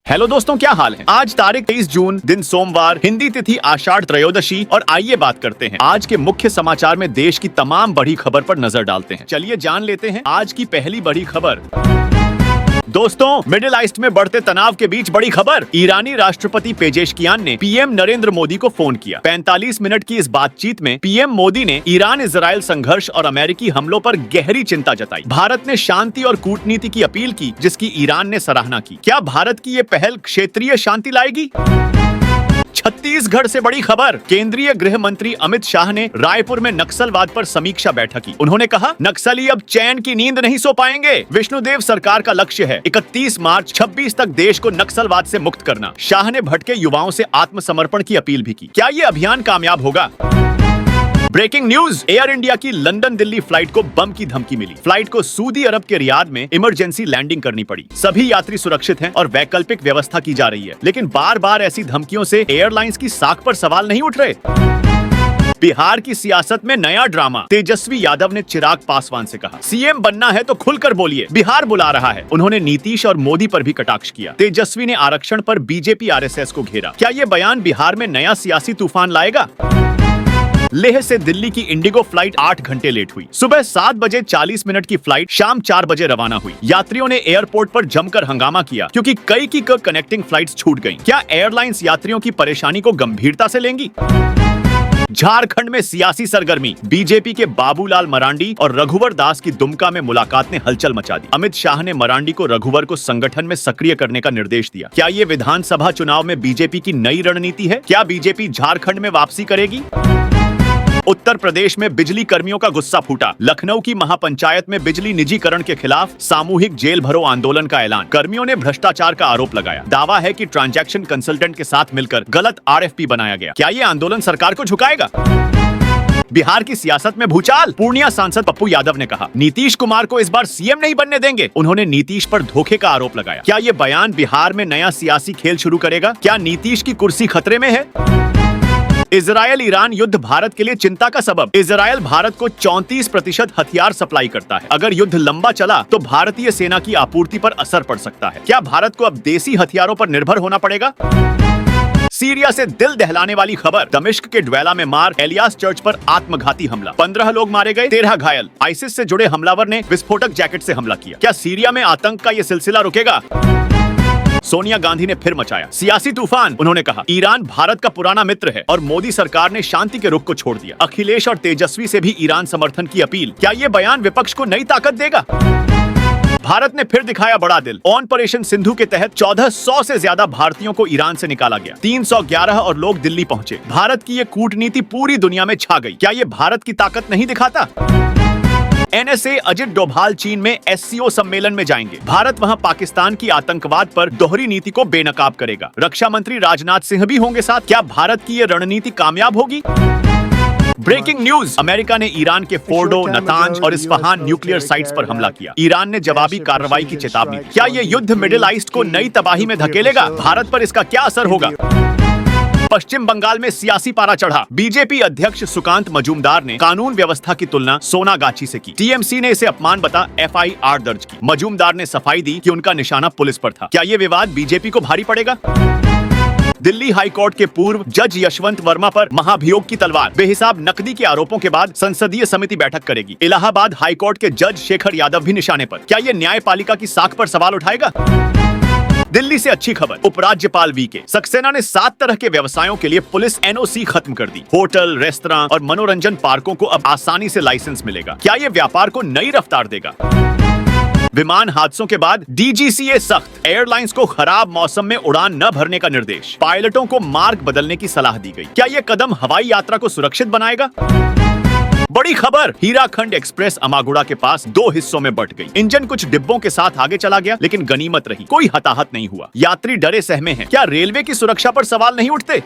Hello दोस्तों, क्या हाल है। आज तारीख 23 जून, दिन सोमवार, हिंदी तिथि आषाढ़ त्रयोदशी। और आइए बात करते हैं आज के मुख्य समाचार में देश की तमाम बड़ी खबर पर नजर डालते हैं। चलिए जान लेते हैं आज की पहली बड़ी खबर। दोस्तों, मिडिल ईस्ट में बढ़ते तनाव के बीच बड़ी खबर। ईरानी राष्ट्रपति पेजेशकियान ने पीएम नरेंद्र मोदी को फोन किया। 45 मिनट की इस बातचीत में पीएम मोदी ने ईरान इजराइल संघर्ष और अमेरिकी हमलों पर गहरी चिंता जताई। भारत ने शांति और कूटनीति की अपील की, जिसकी ईरान ने सराहना की। क्या भारत की ये पहल क्षेत्रीय शांति लाएगी? छत्तीसगढ़ से बड़ी खबर। केंद्रीय गृह मंत्री अमित शाह ने रायपुर में नक्सलवाद पर समीक्षा बैठक की। उन्होंने कहा, नक्सली अब चैन की नींद नहीं सो पाएंगे। विष्णुदेव सरकार का लक्ष्य है 31 मार्च 26 तक देश को नक्सलवाद से मुक्त करना। शाह ने भटके युवाओं से आत्मसमर्पण की अपील भी की। क्या ये अभियान कामयाब होगा? ब्रेकिंग न्यूज, एयर इंडिया की लंदन दिल्ली फ्लाइट को बम की धमकी मिली। फ्लाइट को सऊदी अरब के रियाद में इमरजेंसी लैंडिंग करनी पड़ी। सभी यात्री सुरक्षित हैं और वैकल्पिक व्यवस्था की जा रही है, लेकिन बार बार ऐसी धमकियों से एयरलाइंस की साख पर सवाल नहीं उठ रहे। बिहार की सियासत में नया ड्रामा। तेजस्वी यादव ने चिराग पासवान से कहा, सीएम बनना है तो खुलकर बोलिए, बिहार बुला रहा है। उन्होंने नीतीश और मोदी पर भी कटाक्ष किया। तेजस्वी ने आरक्षण पर बीजेपी आरएसएस को घेरा। क्या ये बयान बिहार में नया सियासी तूफान लाएगा? लेह से दिल्ली की इंडिगो फ्लाइट 8 घंटे लेट हुई। सुबह 7 बजे 40 मिनट की फ्लाइट शाम 4 बजे रवाना हुई। यात्रियों ने एयरपोर्ट पर जमकर हंगामा किया, क्योंकि कई की कनेक्टिंग फ्लाइट्स छूट गईं। क्या एयरलाइंस यात्रियों की परेशानी को गंभीरता से लेंगी? झारखंड में सियासी सरगर्मी। बीजेपी के बाबूलाल मरांडी और रघुवर दास की दुमका में मुलाकात ने हलचल मचा दी। अमित शाह ने मरांडी को रघुवर को संगठन में सक्रिय करने का निर्देश दिया। क्या ये विधानसभा चुनाव में बीजेपी की नई रणनीति है? क्या बीजेपी झारखंड में वापसी करेगी? उत्तर प्रदेश में बिजली कर्मियों का गुस्सा फूटा। लखनऊ की महापंचायत में बिजली निजीकरण के खिलाफ सामूहिक जेल भरो आंदोलन का ऐलान। कर्मियों ने भ्रष्टाचार का आरोप लगाया। दावा है कि ट्रांजैक्शन कंसल्टेंट के साथ मिलकर गलत आरएफपी बनाया गया। क्या ये आंदोलन सरकार को झुकाएगा? बिहार की सियासत में भूचाल। पूर्णिया सांसद पप्पू यादव ने कहा, नीतीश कुमार को इस बार सीएम नहीं बनने देंगे। उन्होंने नीतीश पर धोखे का आरोप लगाया। क्या ये बयान बिहार में नया सियासी खेल शुरू करेगा? क्या नीतीश की कुर्सी खतरे में है? इजरायल ईरान युद्ध भारत के लिए चिंता का सबब। इजरायल भारत को 34% हथियार सप्लाई करता है। अगर युद्ध लंबा चला तो भारतीय सेना की आपूर्ति पर असर पड़ सकता है। क्या भारत को अब देसी हथियारों पर निर्भर होना पड़ेगा? सीरिया से दिल दहलाने वाली खबर। दमिश्क के ड्वेला में मार एलियास चर्च पर आत्मघाती हमला। 15 लोग मारे गए, 13 घायल। आईसिस से जुड़े हमलावर ने विस्फोटक जैकेट से हमला किया। क्या सीरिया में आतंक का ये सिलसिला रुकेगा? सोनिया गांधी ने फिर मचाया सियासी तूफान। उन्होंने कहा, ईरान भारत का पुराना मित्र है और मोदी सरकार ने शांति के रुख को छोड़ दिया। अखिलेश और तेजस्वी से भी ईरान समर्थन की अपील। क्या ये बयान विपक्ष को नई ताकत देगा? भारत ने फिर दिखाया बड़ा दिल। ऑपरेशन सिंधु के तहत 1400 से ज्यादा भारतीयों को ईरान से निकाला गया। 311 और लोग दिल्ली पहुंचे। भारत की ये कूटनीति पूरी दुनिया में छा गई। क्या ये भारत की ताकत नहीं दिखाता? एनएसए अजित डोभाल चीन में एससीओ सम्मेलन में जाएंगे। भारत वहां पाकिस्तान की आतंकवाद पर दोहरी नीति को बेनकाब करेगा। रक्षा मंत्री राजनाथ सिंह भी होंगे साथ। क्या भारत की ये रणनीति कामयाब होगी? ब्रेकिंग न्यूज, अमेरिका ने ईरान के फोर्डो, नतांज और इस्फहान न्यूक्लियर साइट्स पर हमला किया। ईरान ने जवाबी कार्रवाई की चेतावनी दी। क्या ये युद्ध मिडिल ईस्ट को नई तबाही में धकेलेगा? भारत पर इसका क्या असर होगा? पश्चिम बंगाल में सियासी पारा चढ़ा। बीजेपी अध्यक्ष सुकांत मजूमदार ने कानून व्यवस्था की तुलना सोनागाछी से की। टीएमसी ने इसे अपमान बता एफआईआर दर्ज की। मजूमदार ने सफाई दी कि उनका निशाना पुलिस पर था। क्या ये विवाद बीजेपी को भारी पड़ेगा? दिल्ली हाईकोर्ट के पूर्व जज यशवंत वर्मा पर महाभियोग की तलवार। बेहिसाब नकदी के आरोपों के बाद संसदीय समिति बैठक करेगी। इलाहाबाद हाईकोर्ट के जज शेखर यादव भी निशाने पर। क्या ये न्यायपालिका की साख पर सवाल उठाएगा? दिल्ली से अच्छी खबर। उपराज्यपाल वीके सक्सेना ने 7 तरह के व्यवसायों के लिए पुलिस एनओसी खत्म कर दी। होटल, रेस्तरां और मनोरंजन पार्कों को अब आसानी से लाइसेंस मिलेगा। क्या ये व्यापार को नई रफ्तार देगा? विमान हादसों के बाद डीजीसीए सख्त। एयरलाइंस को खराब मौसम में उड़ान न भरने का निर्देश। पायलटों को मार्ग बदलने की सलाह दी गई। क्या ये कदम हवाई यात्रा को सुरक्षित बनाएगा? बड़ी खबर, हीराखंड एक्सप्रेस अमागुड़ा के पास 2 हिस्सों में बंट गई। इंजन कुछ डिब्बों के साथ आगे चला गया, लेकिन गनीमत रही, कोई हताहत नहीं हुआ। यात्री डरे सहमे हैं। क्या रेलवे की सुरक्षा पर सवाल नहीं उठते?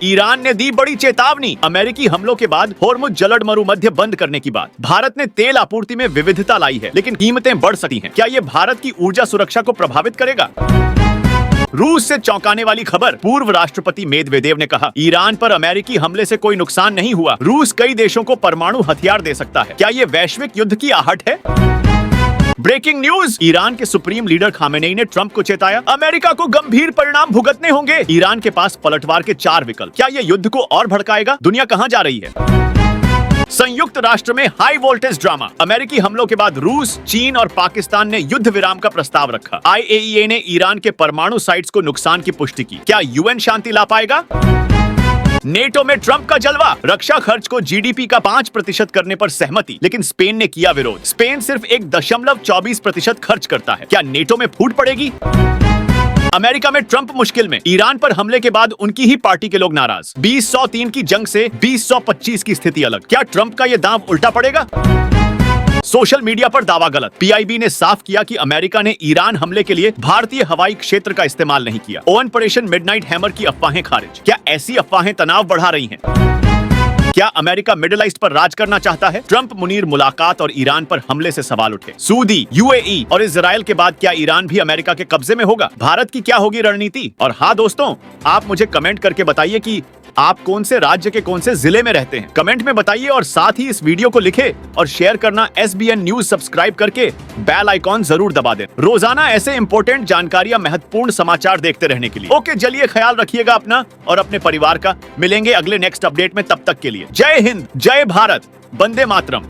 ईरान ने दी बड़ी चेतावनी। अमेरिकी हमलों के बाद होर्मुज जलद मरुमध्य बंद करने की बात। भारत ने तेल आपूर्ति में विविधता लाई है, लेकिन कीमतें बढ़ सकती हैं। क्या ये भारत की ऊर्जा सुरक्षा को प्रभावित करेगा? रूस से चौंकाने वाली खबर। पूर्व राष्ट्रपति मेदवेदेव ने कहा, ईरान पर अमेरिकी हमले से कोई नुकसान नहीं हुआ। रूस कई देशों को परमाणु हथियार दे सकता है। क्या ये वैश्विक युद्ध की आहट है? ब्रेकिंग न्यूज, ईरान के सुप्रीम लीडर खामेनेई ने ट्रंप को चेताया, अमेरिका को गंभीर परिणाम भुगतने होंगे। ईरान के पास पलटवार के 4 विकल्प। क्या ये युद्ध को और भड़काएगा? दुनिया कहां जा रही है? संयुक्त राष्ट्र में हाई वोल्टेज ड्रामा। अमेरिकी हमलों के बाद रूस, चीन और पाकिस्तान ने युद्ध विराम का प्रस्ताव रखा। IAEA ने ईरान के परमाणु साइट्स को नुकसान की पुष्टि की। क्या UN शांति ला पाएगा? नेटो में ट्रंप का जलवा, रक्षा खर्च को GDP का 5% करने पर सहमति, लेकिन स्पेन ने किया विरोध। स्पेन सिर्फ 1.24% खर्च करता है। क्या नेटो में फूट पड़ेगी? अमेरिका में ट्रंप मुश्किल में, ईरान पर हमले के बाद उनकी ही पार्टी के लोग नाराज। 20-103 की जंग से 20-125 की स्थिति अलग। क्या ट्रंप का यह दांव उल्टा पड़ेगा? सोशल मीडिया पर दावा गलत। PIB ने साफ किया कि अमेरिका ने ईरान हमले के लिए भारतीय हवाई क्षेत्र का इस्तेमाल नहीं किया। ऑपरेशन मिडनाइट हैमर की अफवाहें खारिज। क्या ऐसी अफवाहें तनाव बढ़ा रही हैं? क्या अमेरिका मिडिल ईस्ट पर राज करना चाहता है? ट्रंप मुनीर मुलाकात और ईरान पर हमले से सवाल उठे। सऊदी, UAE और इजराइल के बाद क्या ईरान भी अमेरिका के कब्जे में होगा? भारत की क्या होगी रणनीति? और हाँ दोस्तों, आप मुझे कमेंट करके बताइए कि आप कौन से राज्य के कौन से जिले में रहते हैं। कमेंट में बताइए और साथ ही इस वीडियो को लिखे और शेयर करना। SBN न्यूज सब्सक्राइब करके बेल आइकॉन जरूर दबा दें, रोजाना ऐसे इंपॉर्टेंट जानकारियां, महत्वपूर्ण समाचार देखते रहने के लिए। ओके, चलिए, ख्याल रखिएगा अपना और अपने परिवार का। मिलेंगे अगले नेक्स्ट अपडेट में, तब तक के लिए जय हिंद, जय भारत, वंदे मातरम।